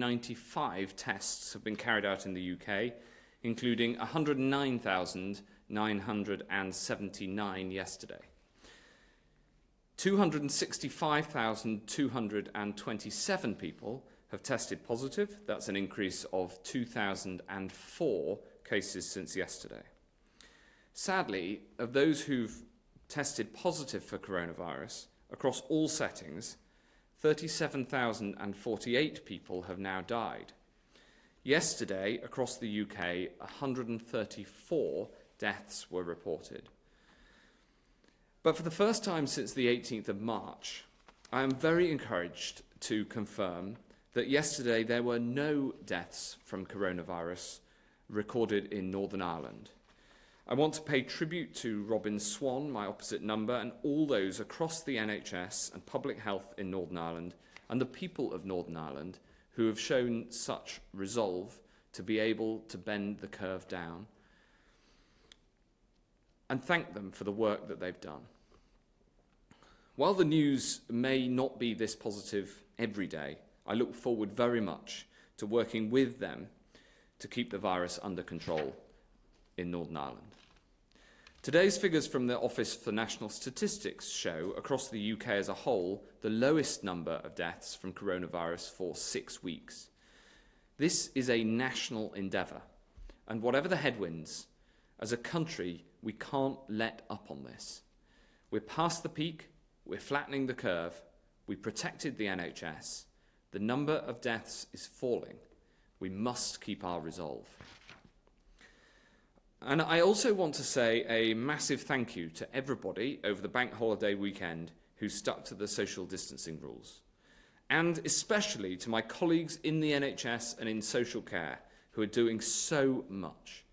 95 tests have been carried out in the UK, including 109,979 yesterday. 265,227 people have tested positive. That's an increase of 2,004 cases since yesterday. Sadly, of those who've tested positive for coronavirus across all settings, 37,048 people have now died. Yesterday, across the UK, 134 deaths were reported. But for the first time since the 18th of March, I am very encouraged to confirm that yesterday there were no deaths from coronavirus recorded in Northern Ireland. I want to pay tribute to Robin Swan, my opposite number, and all those across the NHS and public health in Northern Ireland and the people of Northern Ireland who have shown such resolve to be able to bend the curve down, and thank them for the work that they've done. While the news may not be this positive every day, I look forward very much to working with them to keep the virus under control in Northern Ireland. Today's figures from the Office for National Statistics show, across the UK as a whole, the lowest number of deaths from coronavirus for 6 weeks. This is a national endeavour, and whatever the headwinds, as a country, we can't let up on this. We're past the peak, we're flattening the curve, we protected the NHS, the number of deaths is falling. We must keep our resolve. And I also want to say a massive thank you to everybody over the bank holiday weekend who stuck to the social distancing rules, and especially to my colleagues in the NHS and in social care who are doing so much.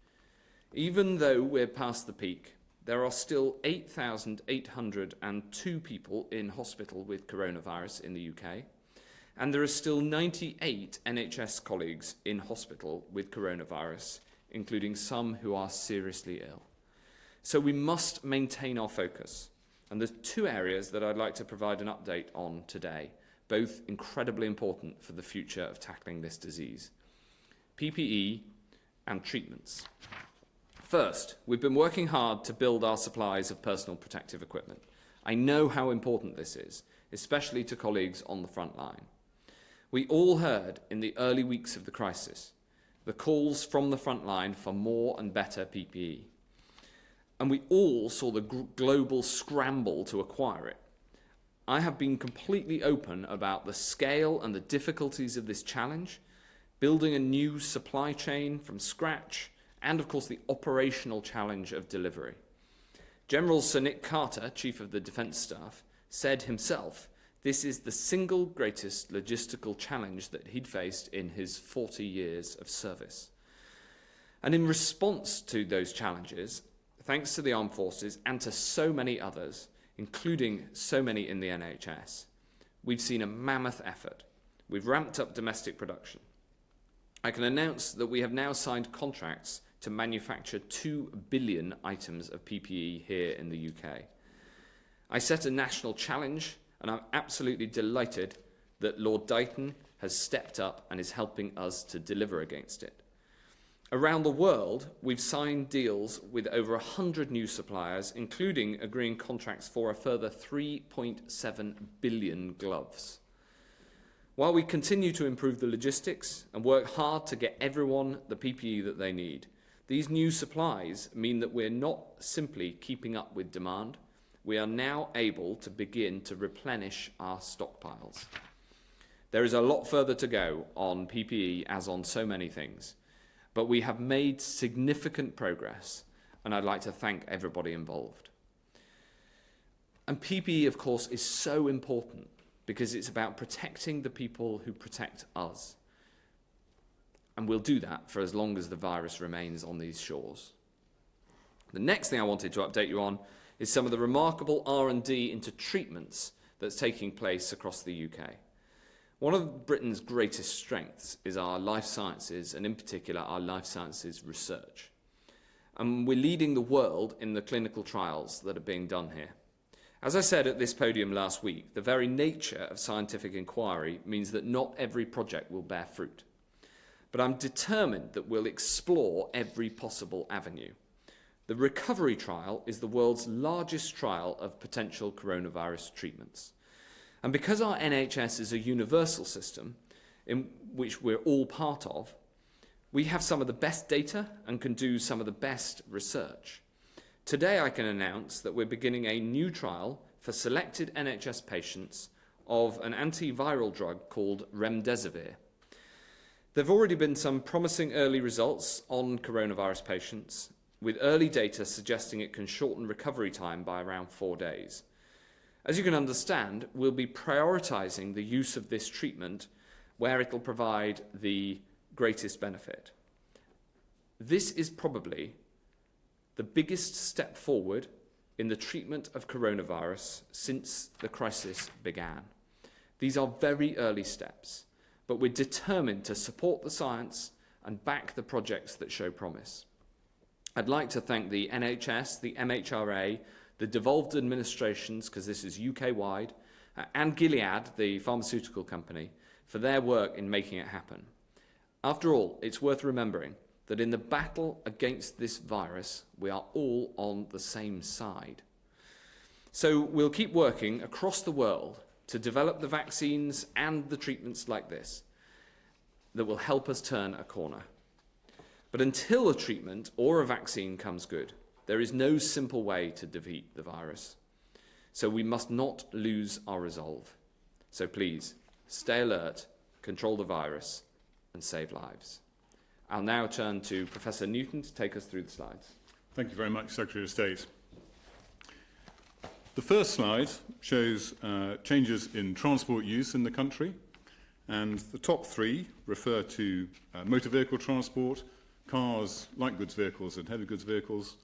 Even though we're past the peak, there are still 8,802 people in hospital with coronavirus in the UK, and there are still 98 NHS colleagues in hospital with coronavirus, including some who are seriously ill. So we must maintain our focus. And there's two areas that I'd like to provide an update on today, both incredibly important for the future of tackling this disease: PPE and treatments. First, we've been working hard to build our supplies of personal protective equipment. I know how important this is, especially to colleagues on the front line. We all heard in the early weeks of the crisis the calls from the front line for more and better PPE. And we all saw the global scramble to acquire it. I have been completely open about the scale and the difficulties of this challenge, building a new supply chain from scratch, and of course the operational challenge of delivery. General Sir Nick Carter, Chief of the Defence Staff, said himself, this is the single greatest logistical challenge that he'd faced in his 40 years of service. And in response to those challenges, thanks to the armed forces and to so many others, including so many in the NHS, we've seen a mammoth effort. We've ramped up domestic production. I can announce that we have now signed contracts to manufacture 2 billion items of PPE here in the UK. I set a national challenge, and I'm absolutely delighted that Lord Dighton has stepped up and is helping us to deliver against it. Around the world, we've signed deals with over 100 new suppliers, including agreeing contracts for a further 3.7 billion gloves. While we continue to improve the logistics and work hard to get everyone the PPE that they need, these new supplies mean that we're not simply keeping up with demand. We are now able to begin to replenish our stockpiles. There is a lot further to go on PPE, as on so many things, but we have made significant progress, and I'd like to thank everybody involved. And PPE, of course, is so important because it's about protecting the people who protect us. And we'll do that for as long as the virus remains on these shores. The next thing I wanted to update you on is some of the remarkable R&D into treatments that's taking place across the UK. One of Britain's greatest strengths is our life sciences, and in particular our life sciences research. And we're leading the world in the clinical trials that are being done here. As I said at this podium last week, the very nature of scientific inquiry means that not every project will bear fruit. But I'm determined that we'll explore every possible avenue. The recovery trial is the world's largest trial of potential coronavirus treatments. And because our NHS is a universal system in which we're all part of, we have some of the best data and can do some of the best research. Today I can announce that we're beginning a new trial for selected NHS patients of an antiviral drug called remdesivir. There have already been some promising early results on coronavirus patients, with early data suggesting it can shorten recovery time by around 4 days. As you can understand, we'll be prioritising the use of this treatment where it will provide the greatest benefit. This is probably the biggest step forward in the treatment of coronavirus since the crisis began. These are very early steps, but we're determined to support the science and back the projects that show promise. I'd like to thank the NHS, the MHRA, the devolved administrations, because this is UK-wide, and Gilead, the pharmaceutical company, for their work in making it happen. After all, it's worth remembering that in the battle against this virus, we are all on the same side. So we'll keep working across the world to develop the vaccines and the treatments like this that will help us turn a corner. But until a treatment or a vaccine comes good, there is no simple way to defeat the virus. So we must not lose our resolve. So please, stay alert, control the virus, and save lives. I'll now turn to Professor Newton to take us through the slides. Thank you very much, Secretary of State. The first slide shows changes in transport use in the country, and the top three refer to motor vehicle transport, cars, light goods vehicles and heavy goods vehicles.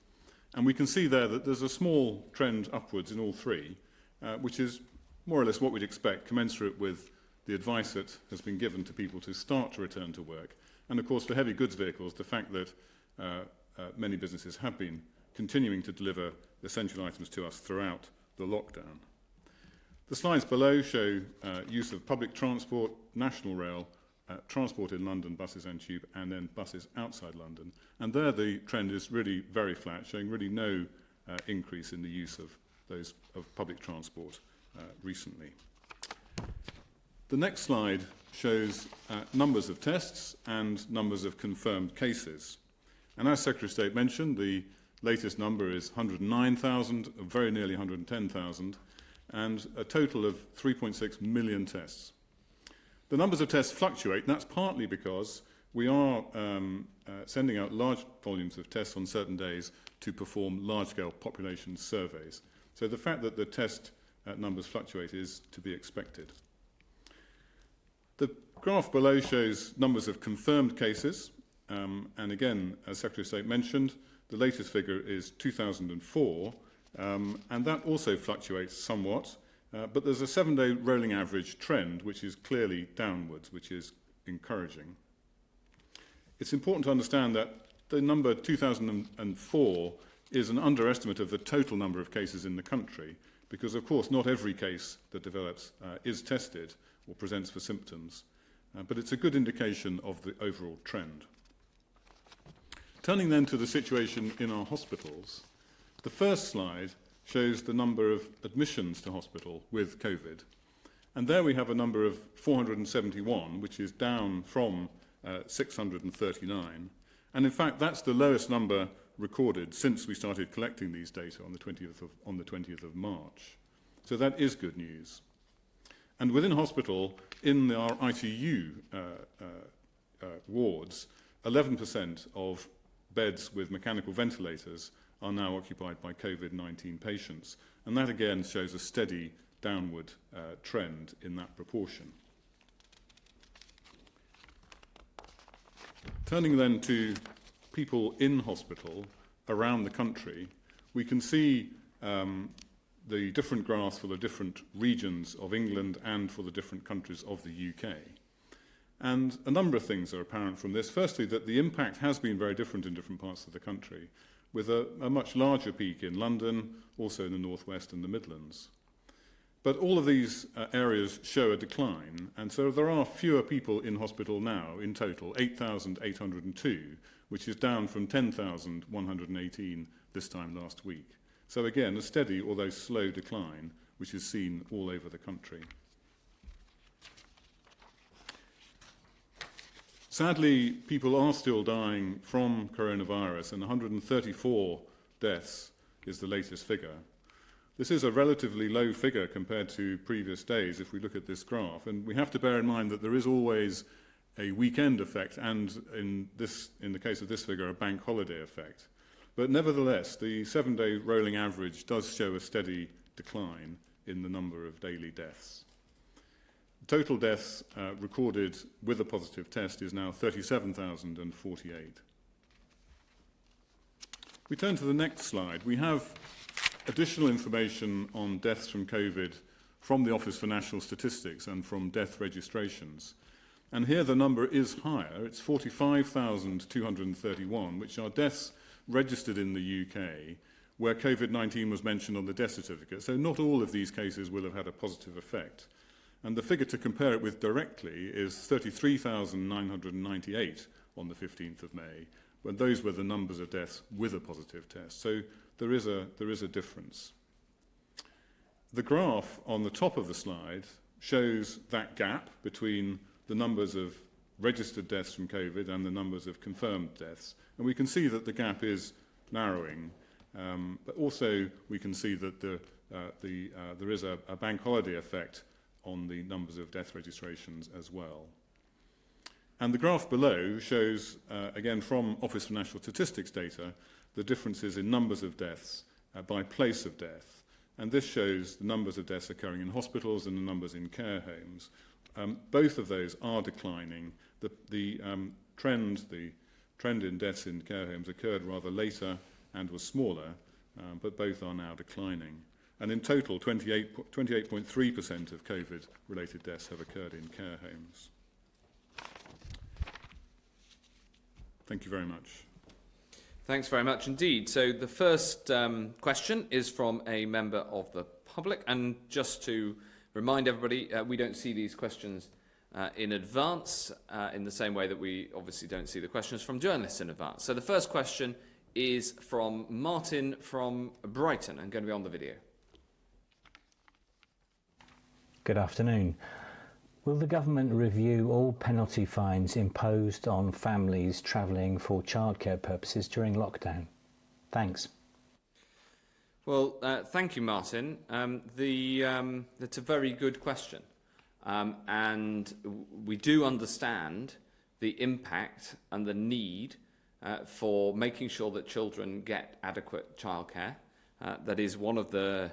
And we can see there that there's a small trend upwards in all three, which is more or less what we'd expect, commensurate with the advice that has been given to people to start to return to work. And of course, for heavy goods vehicles, the fact that many businesses have been continuing to deliver essential items to us throughout the lockdown. The slides below show use of public transport, national rail, transport in London, buses and tube, and then buses outside London. And there the trend is really very flat, showing really no increase in the use of public transport recently. The next slide shows numbers of tests and numbers of confirmed cases. And as Secretary of State mentioned, the latest number is 109,000, very nearly 110,000, and a total of 3.6 million tests. The numbers of tests fluctuate, and that's partly because we are sending out large volumes of tests on certain days to perform large-scale population surveys. So the fact that the test numbers fluctuate is to be expected. The graph below shows numbers of confirmed cases, and again, as Secretary of State mentioned, the latest figure is 2004, and that also fluctuates somewhat, but there's a 7-day rolling average trend which is clearly downwards, which is encouraging. It's important to understand that the number 2004 is an underestimate of the total number of cases in the country, because of course not every case that develops is tested or presents for symptoms, but it's a good indication of the overall trend. Turning then to the situation in our hospitals, the first slide shows the number of admissions to hospital with COVID. And there we have a number of 471, which is down from 639. And in fact, that's the lowest number recorded since we started collecting these data on the 20th of March. So that is good news. And within hospital, in our ITU wards, 11% of beds with mechanical ventilators are now occupied by COVID-19 patients. And that again shows a steady downward trend in that proportion. Turning then to people in hospital around the country, we can see the different graphs for the different regions of England and for the different countries of the UK. And a number of things are apparent from this. Firstly, that the impact has been very different in different parts of the country. with a much larger peak in London, also in the northwest and the Midlands. But all of these areas show a decline, and so there are fewer people in hospital now in total, 8,802, which is down from 10,118 this time last week. So again, a steady, although slow decline, which is seen all over the country. Sadly, people are still dying from coronavirus, and 134 deaths is the latest figure. This is a relatively low figure compared to previous days if we look at this graph, and we have to bear in mind that there is always a weekend effect and, in the case of this figure, a bank holiday effect. But nevertheless, the 7-day rolling average does show a steady decline in the number of daily deaths. Total deaths recorded with a positive test is now 37,048. We turn to the next slide. We have additional information on deaths from COVID from the Office for National Statistics and from death registrations. And here the number is higher. It's 45,231, which are deaths registered in the UK where COVID-19 was mentioned on the death certificate. So not all of these cases will have had a positive effect. And the figure to compare it with directly is 33,998 on the 15th of May, when those were the numbers of deaths with a positive test. So there is a difference. The graph on the top of the slide shows that gap between the numbers of registered deaths from COVID and the numbers of confirmed deaths. And we can see that the gap is narrowing, but also we can see that there is a bank holiday effect on the numbers of death registrations as well. And the graph below shows, again from Office for National Statistics data, the differences in numbers of deaths by place of death. And this shows the numbers of deaths occurring in hospitals and the numbers in care homes. Both of those are declining. The trend in deaths in care homes occurred rather later and was smaller, but both are now declining. And in total, 28.3% of COVID-related deaths have occurred in care homes. Thank you very much. Thanks very much indeed. So the first question is from a member of the public. And just to remind everybody, we don't see these questions in advance in the same way that we obviously don't see the questions from journalists in advance. So the first question is from Martin from Brighton and going to be on the video. Good afternoon. Will the government review all penalty fines imposed on families travelling for childcare purposes during lockdown? Thanks. Well, thank you, Martin. That's a very good question. And we do understand the impact and the need for making sure that children get adequate childcare. That is one of the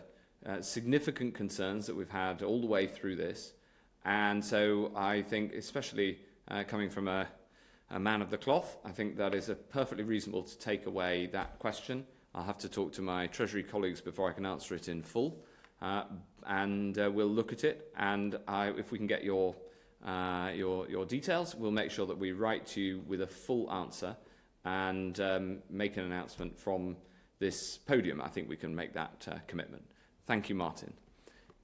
significant concerns that we've had all the way through this. And so I think, especially coming from a man of the cloth, I think that is perfectly reasonable to take away that question. I'll have to talk to my Treasury colleagues before I can answer it in full. And we'll look at it. And if we can get your details, we'll make sure that we write to you with a full answer and make an announcement from this podium. I think we can make that commitment. Thank you, Martin.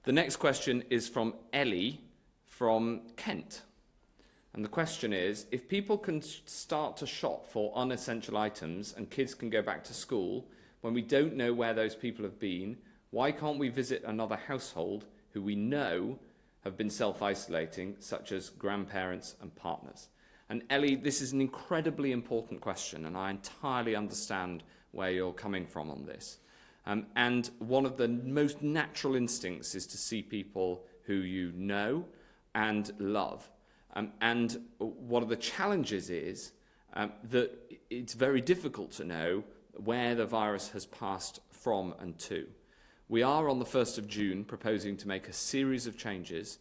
The next question is from Ellie from Kent. And the question is, if people can start to shop for unessential items and kids can go back to school, when we don't know where those people have been, why can't we visit another household who we know have been self-isolating, such as grandparents and partners? And Ellie, this is an incredibly important question, and I entirely understand where you're coming from on this. And one of the most natural instincts is to see people who you know and love. And one of the challenges is that it's very difficult to know where the virus has passed from and to. We are on the 1st of June proposing to make a series of changes,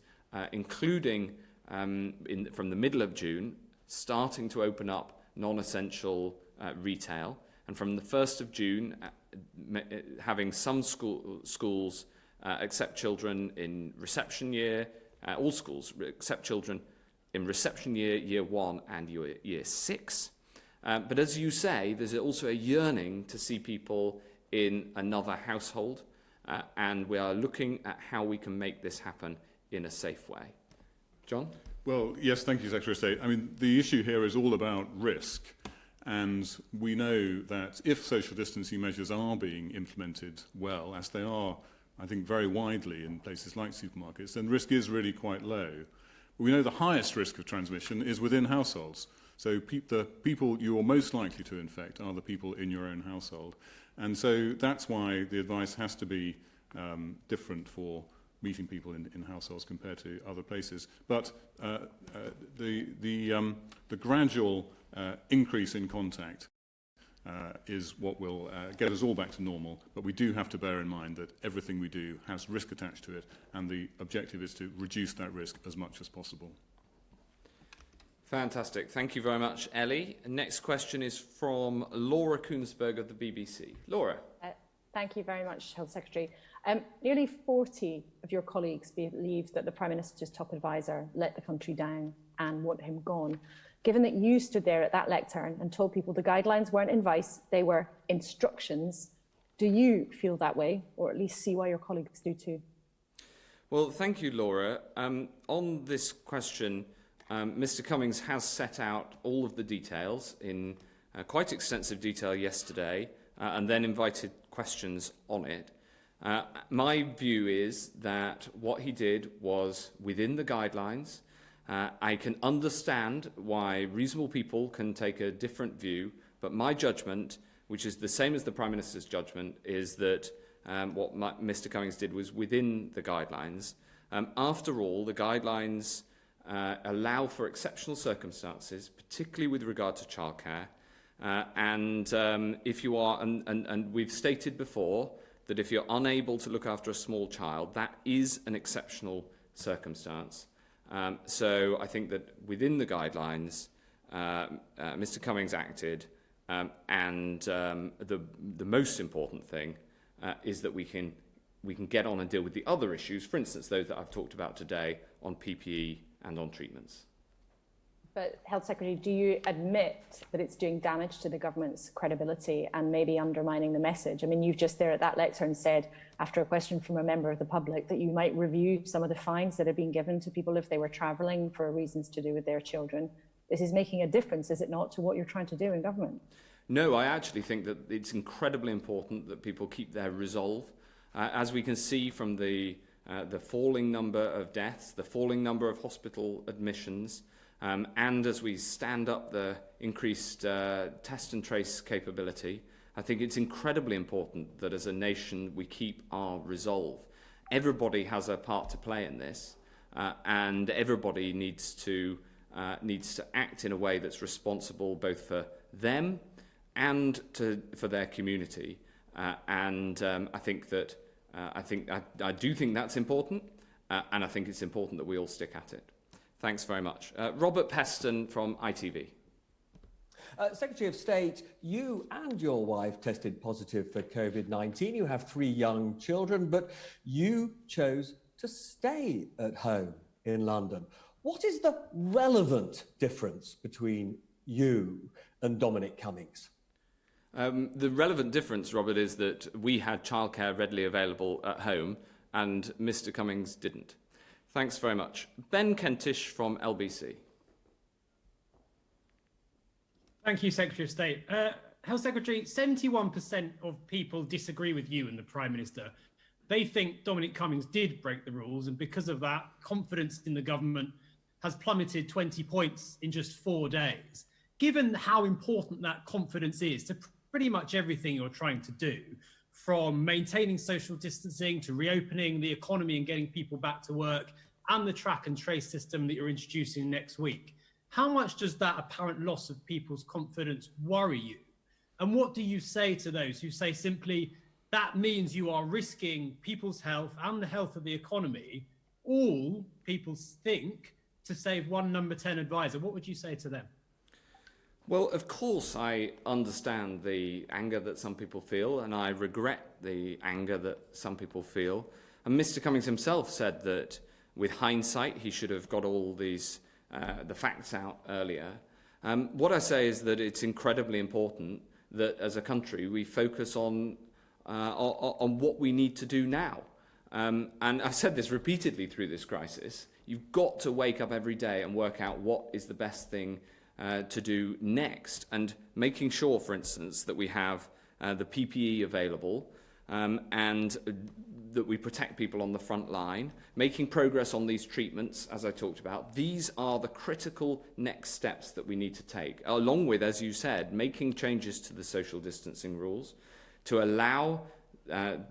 including from the middle of June, starting to open up non-essential retail. And from the 1st of June, having some schools accept children in reception year, all schools accept children in reception year, year 1 and year 6. But as you say, there's also a yearning to see people in another household, and we are looking at how we can make this happen in a safe way. John? Well, yes, thank you, Secretary of State. I mean, the issue here is all about risk. And we know that if social distancing measures are being implemented well, as they are, I think, very widely in places like supermarkets, then risk is really quite low. We know the highest risk of transmission is within households. So the people you are most likely to infect are the people in your own household. And so that's why the advice has to be different for meeting people in households compared to other places. But the gradual increase in contact is what will get us all back to normal. But we do have to bear in mind that everything we do has risk attached to it, and the objective is to reduce that risk as much as possible. Fantastic. Thank you very much, Ellie. Next question is from Laura Koonsberg of the BBC. Laura. Thank you very much, Health Secretary. Nearly 40 of your colleagues believe that the Prime Minister's top advisor let the country down and want him gone. Given that you stood there at that lectern and told people the guidelines weren't advice, they were instructions, do you feel that way, or at least see why your colleagues do too? Well, thank you, Laura. On this question, Mr. Cummings has set out all of the details in quite extensive detail yesterday, and then invited questions on it. My view is that what he did was within the guidelines. I can understand why reasonable people can take a different view, but my judgment, which is the same as the Prime Minister's judgment, is that what Mr. Cummings did was within the guidelines. After all, the guidelines allow for exceptional circumstances, particularly with regard to childcare. If you are, and we've stated before that if you're unable to look after a small child, that is an exceptional circumstance. So I think that within the guidelines, Mr. Cummings acted, and the most important thing is that we can get on and deal with the other issues, for instance, those that I've talked about today on PPE and on treatments. But, Health Secretary, do you admit that it's doing damage to the government's credibility and maybe undermining the message? I mean, you've just there at that lectern said, after a question from a member of the public, that you might review some of the fines that have been given to people if they were travelling for reasons to do with their children. This is making a difference, is it not, to what you're trying to do in government? No, I actually think that it's incredibly important that people keep their resolve. As we can see from the falling number of deaths, the falling number of hospital admissions, and as we stand up the increased test and trace capability, I think it's incredibly important that as a nation we keep our resolve. Everybody has a part to play in this, and everybody needs to act in a way that's responsible both for them and for their community. I think that I do think that's important, and I think it's important that we all stick at it. Thanks very much. Robert Peston from ITV. Secretary of State, you and your wife tested positive for COVID-19. You have 3 young children, but you chose to stay at home in London. What is the relevant difference between you and Dominic Cummings? The relevant difference, Robert, is that we had childcare readily available at home and Mr. Cummings didn't. Thanks very much. Ben Kentish from LBC. Thank you, Secretary of State. Health Secretary, 71% of people disagree with you and the Prime Minister. They think Dominic Cummings did break the rules, and because of that, confidence in the government has plummeted 20 points in just 4 days. Given how important that confidence is to pretty much everything you're trying to do, from maintaining social distancing to reopening the economy and getting people back to work, and the track and trace system that you're introducing next week, how much does that apparent loss of people's confidence worry you? And what do you say to those who say simply, that means you are risking people's health and the health of the economy, all people think, to save one number 10 advisor? What would you say to them? Well, of course, I understand the anger that some people feel, and I regret the anger that some people feel. And Mr. Cummings himself said that with hindsight, he should have got all these the facts out earlier. What I say is that it's incredibly important that as a country we focus on what we need to do now. And I've said this repeatedly through this crisis. You've got to wake up every day and work out what is the best thing to do next, and making sure, for instance, that we have the PPE available and that we protect people on the front line, making progress on these treatments, as I talked about. These are the critical next steps that we need to take, along with, as you said, making changes to the social distancing rules to allow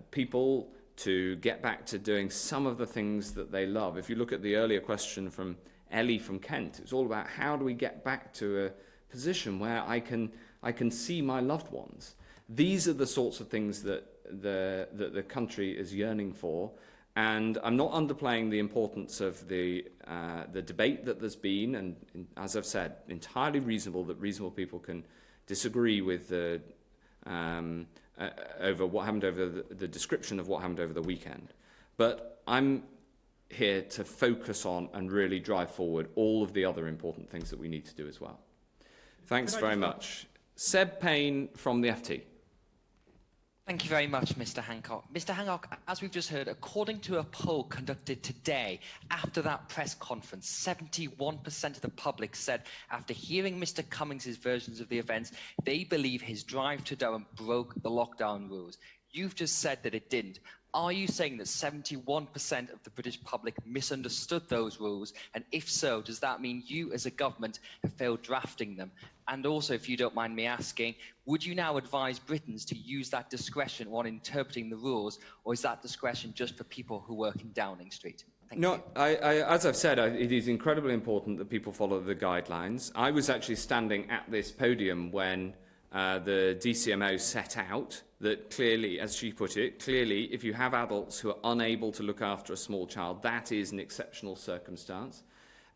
people to get back to doing some of the things that they love. If you look at the earlier question from Ellie from Kent, it's all about how do we get back to a position where I can see my loved ones. These are the sorts of things that the country is yearning for, and I'm not underplaying the importance of the debate that there's been, and as I've said, entirely reasonable that reasonable people can disagree with the over what happened over the description of what happened over the weekend. But I'm here to focus on and really drive forward all of the other important things that we need to do as well. Thanks very much. Seb Payne from the FT. Thank you very much, Mr. Hancock. Mr. Hancock, as we've just heard, according to a poll conducted today after that press conference, 71% of the public said after hearing Mr. Cummings' versions of the events, they believe his drive to Durham broke the lockdown rules. You've just said that it didn't. Are you saying that 71% of the British public misunderstood those rules? And if so, does that mean you as a government have failed drafting them? And also, if you don't mind me asking, would you now advise Britons to use that discretion on interpreting the rules, or is that discretion just for people who work in Downing Street? Thank you. As I've said, it is incredibly important that people follow the guidelines. I was actually standing at this podium when the DCMO set out that clearly, as she put it, clearly if you have adults who are unable to look after a small child, that is an exceptional circumstance.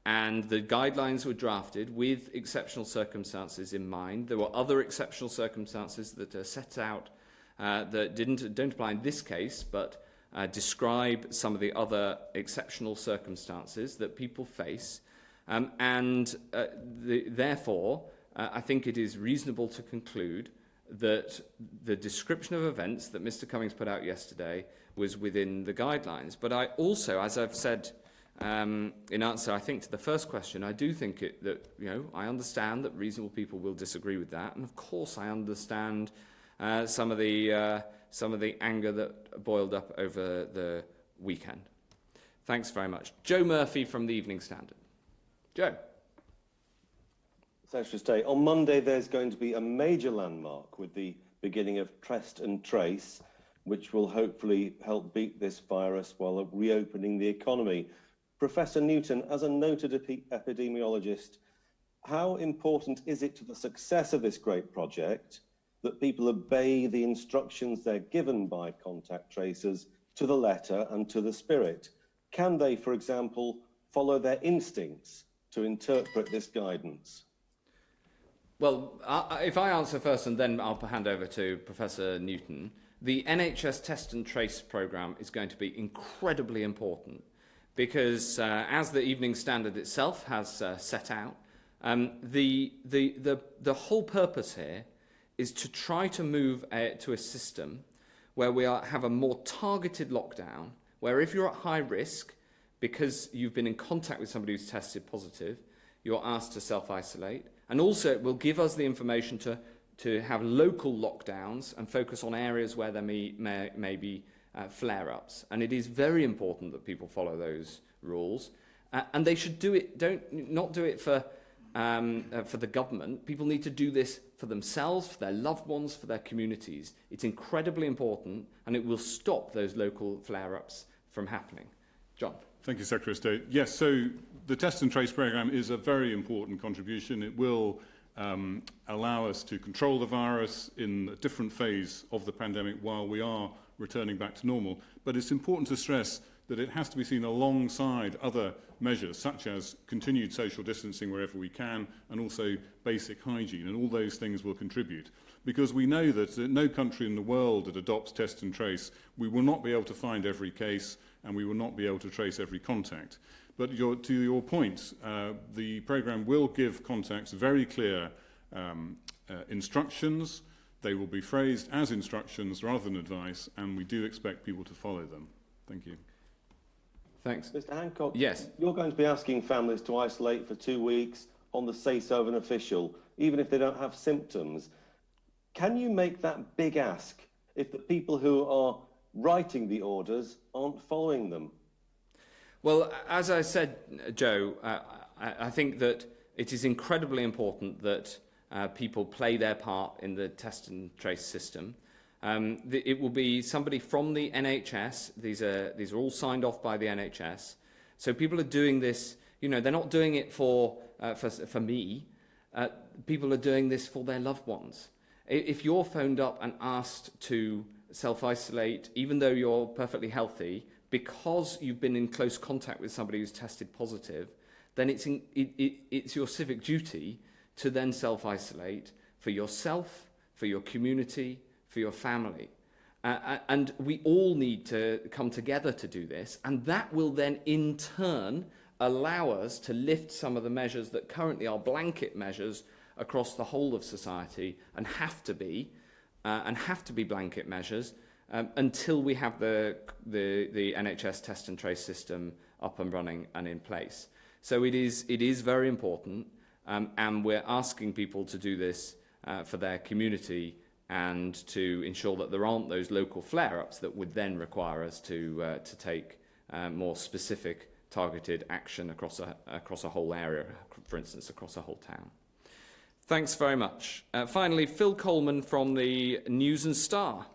And the guidelines were drafted with exceptional circumstances in mind. There were other exceptional circumstances that are set out that don't apply in this case, but describe some of the other exceptional circumstances that people face. Therefore, I think it is reasonable to conclude that the description of events that Mr. Cummings put out yesterday was within the guidelines. But I also, as I've said in answer, I think, to the first question, I do think I understand that reasonable people will disagree with that, and of course I understand some of the anger that boiled up over the weekend. Thanks very much. Joe Murphy from the Evening Standard. Joe. Secretary of State, on Monday there's going to be a major landmark with the beginning of Test and Trace, which will hopefully help beat this virus while reopening the economy. Professor Newton, as a noted epidemiologist, how important is it to the success of this great project that people obey the instructions they're given by contact tracers to the letter and to the spirit? Can they, for example, follow their instincts to interpret this guidance? Well, if I answer first and then I'll hand over to Professor Newton, the NHS Test and Trace programme is going to be incredibly important because, as the Evening Standard itself has set out, the whole purpose here is to try to move to a system where we have a more targeted lockdown, where if you're at high risk because you've been in contact with somebody who's tested positive, you're asked to self-isolate. And also it will give us the information to have local lockdowns and focus on areas where there may be flare-ups. And it is very important that people follow those rules. And they should do it, not do it for the government. People need to do this for themselves, for their loved ones, for their communities. It's incredibly important, and it will stop those local flare-ups from happening. John. Thank you, Secretary of State. Yes, so the Test and Trace programme is a very important contribution. It will allow us to control the virus in a different phase of the pandemic while we are returning back to normal. But it's important to stress that it has to be seen alongside other measures, such as continued social distancing wherever we can, and also basic hygiene, and all those things will contribute. Because we know that no country in the world that adopts test and trace, we will not be able to find every case, and we will not be able to trace every contact. But to your point, the programme will give contacts very clear instructions. They will be phrased as instructions rather than advice, and we do expect people to follow them. Thank you. Thanks. Mr. Hancock, yes. You're going to be asking families to isolate for 2 weeks on the say-so of an official, even if they don't have symptoms. Can you make that big ask if the people who are writing the orders aren't following them? Well, as I said, Joe, I think that it is incredibly important that people play their part in the test and trace system. It will be somebody from the NHS. These are all signed off by the NHS. So people are doing this. You know, they're not doing it for me. People are doing this for their loved ones. If you're phoned up and asked to self-isolate, even though you're perfectly healthy, because you've been in close contact with somebody who's tested positive, then it's your civic duty to then self-isolate for yourself, for your community, for your family. And we all need to come together to do this, and that will then in turn allow us to lift some of the measures that currently are blanket measures across the whole of society and have to be blanket measures until we have the NHS test and trace system up and running and in place. So it is very important, and we're asking people to do this for their community and to ensure that there aren't those local flare-ups that would then require us to take more specific targeted action across a whole area, for instance, across a whole town. Thanks very much. Finally, Phil Coleman from the News and Star.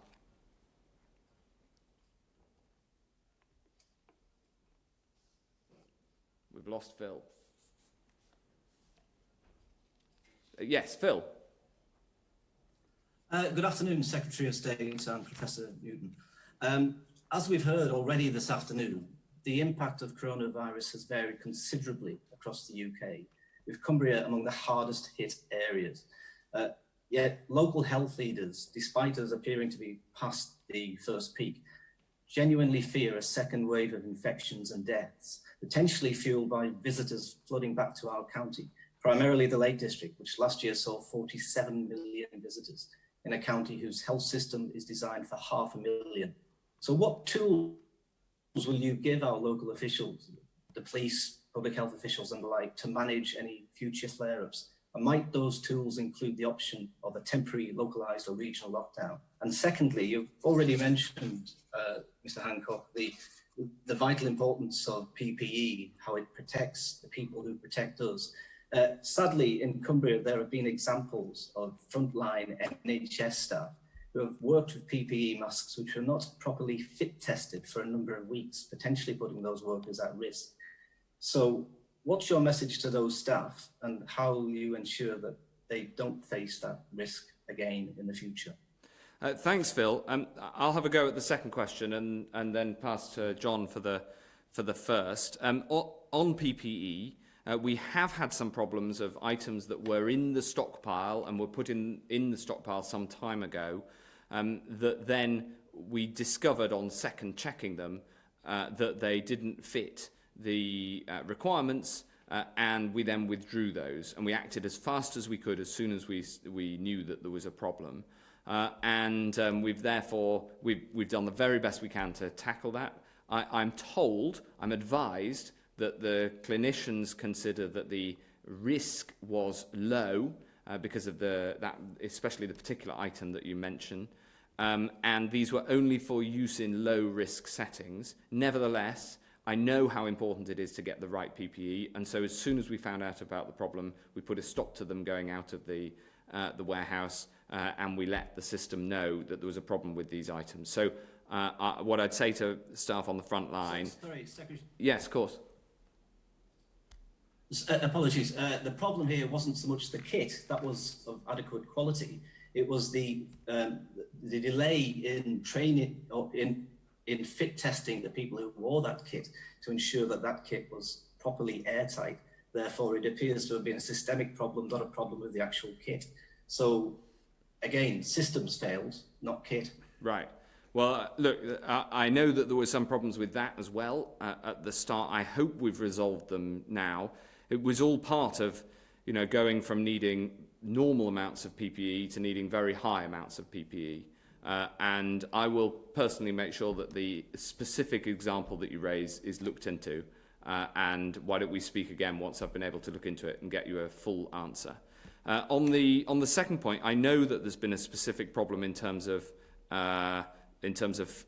We've lost Phil. Yes, Phil. Good afternoon, Secretary of State and Professor Newton. As we've heard already this afternoon, the impact of coronavirus has varied considerably across the UK, with Cumbria among the hardest hit areas. Yet local health leaders, despite us appearing to be past the first peak, genuinely fear a second wave of infections and deaths, potentially fueled by visitors flooding back to our county, primarily the Lake District, which last year saw 47 million visitors in a county whose health system is designed for 500,000. So what tools will you give our local officials, the police, public health officials and the like, to manage any future flare-ups? And might those tools include the option of a temporary, localised or regional lockdown? And secondly, you've already mentioned, Mr. Hancock, the vital importance of PPE, how it protects the people who protect us. Sadly, in Cumbria, there have been examples of frontline NHS staff who have worked with PPE masks which were not properly fit tested for a number of weeks, potentially putting those workers at risk. So what's your message to those staff, and how will you ensure that they don't face that risk again in the future? Thanks, Phil. I'll have a go at the second question and then pass to John for the first. On PPE, we have had some problems of items that were in the stockpile and were put in the stockpile some time ago, that then we discovered on second checking them that they didn't fit the requirements, and we then withdrew those, and we acted as fast as we could as soon as we knew that there was a problem, and we've done the very best we can to tackle that. I'm advised that the clinicians consider that the risk was low because of especially the particular item that you mentioned, and these were only for use in low-risk settings. Nevertheless, I know how important it is to get the right PPE, and so as soon as we found out about the problem, we put a stop to them going out of the warehouse, and we let the system know that there was a problem with these items. So what I'd say to staff on the front line... Sorry, Secretary. Yes, of course. Apologies. The problem here wasn't so much the kit that was of adequate quality. It was the delay in training or in in fit testing the people who wore that kit to ensure that that kit was properly airtight. Therefore, it appears to have been a systemic problem, not a problem with the actual kit. So, again, systems failed, not kit. Right. Well, look, I know that there were some problems with that as well at the start. I hope we've resolved them now. It was all part of, going from needing normal amounts of PPE to needing very high amounts of PPE. And I will personally make sure that the specific example that you raise is looked into. And why don't we speak again once I've been able to look into it and get you a full answer. On the second point, I know that there's been a specific problem in terms of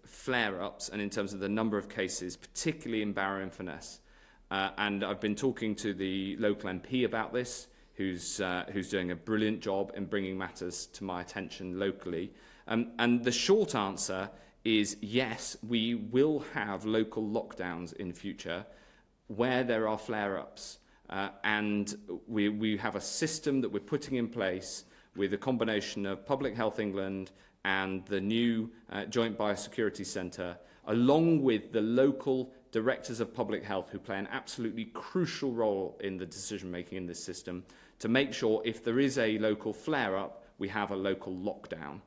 flare-ups and in terms of the number of cases, particularly in Barrow-in-Furness. And I've been talking to the local MP about this, who's doing a brilliant job in bringing matters to my attention locally. And the short answer is yes, we will have local lockdowns in future where there are flare-ups. And we have a system that we're putting in place with a combination of Public Health England and the new Joint Biosecurity Centre, along with the local directors of public health who play an absolutely crucial role in the decision-making in this system, to make sure if there is a local flare-up, we have a local lockdown.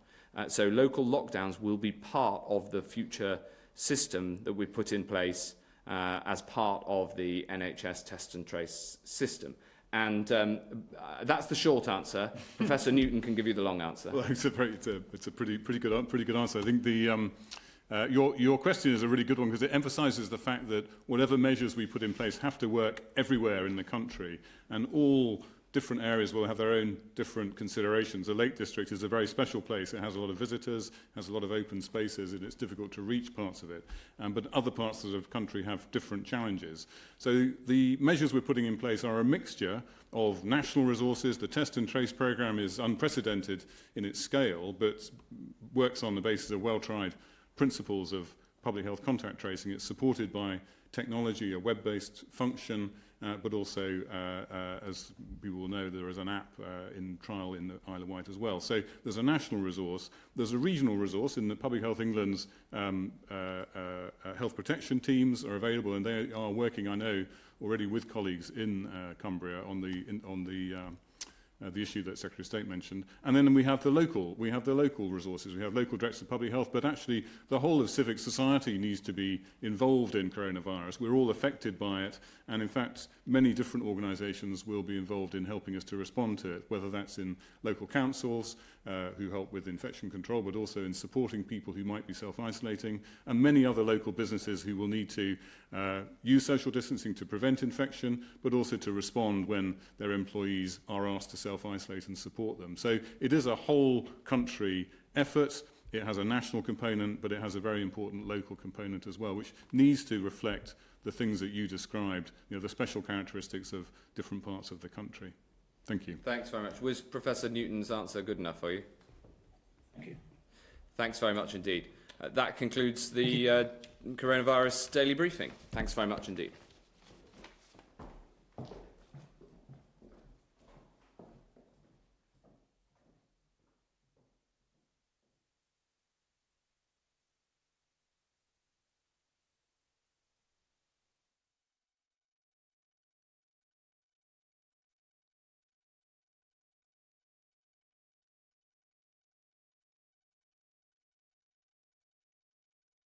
So local lockdowns will be part of the future system that we put in place as part of the NHS test and trace system. And that's the short answer. Professor Newton can give you the long answer. Well, it's a pretty good answer. I think your question is a really good one because it emphasises the fact that whatever measures we put in place have to work everywhere in the country, and all different areas will have their own different considerations. The Lake District is a very special place. It has a lot of visitors, has a lot of open spaces, and it's difficult to reach parts of it. But other parts of the country have different challenges. So the measures we're putting in place are a mixture of national resources. The test and trace programme is unprecedented in its scale, but works on the basis of well-tried principles of public health contact tracing. It's supported by technology, a web-based function, but also, as people will know, there is an app in trial in the Isle of Wight as well. So there's a national resource. There's a regional resource in the Public Health England's health protection teams are available, and they are working, I know, already with colleagues in Cumbria on the issue that Secretary of State mentioned. And then we have the local resources. We have local directors of public health, but actually the whole of civic society needs to be involved in coronavirus. We're all affected by it, and in fact, many different organisations will be involved in helping us to respond to it, whether that's in local councils who help with infection control, but also in supporting people who might be self-isolating, and many other local businesses who will need to use social distancing to prevent infection, but also to respond when their employees are asked to self-isolate and support them. So it is a whole country effort. It has a national component, but it has a very important local component as well, which needs to reflect the things that you described, the special characteristics of different parts of the country. Thank you. Thanks very much. Was Professor Newton's answer good enough for you? Thank you. Thanks very much indeed. That concludes the coronavirus daily briefing. Thanks very much indeed.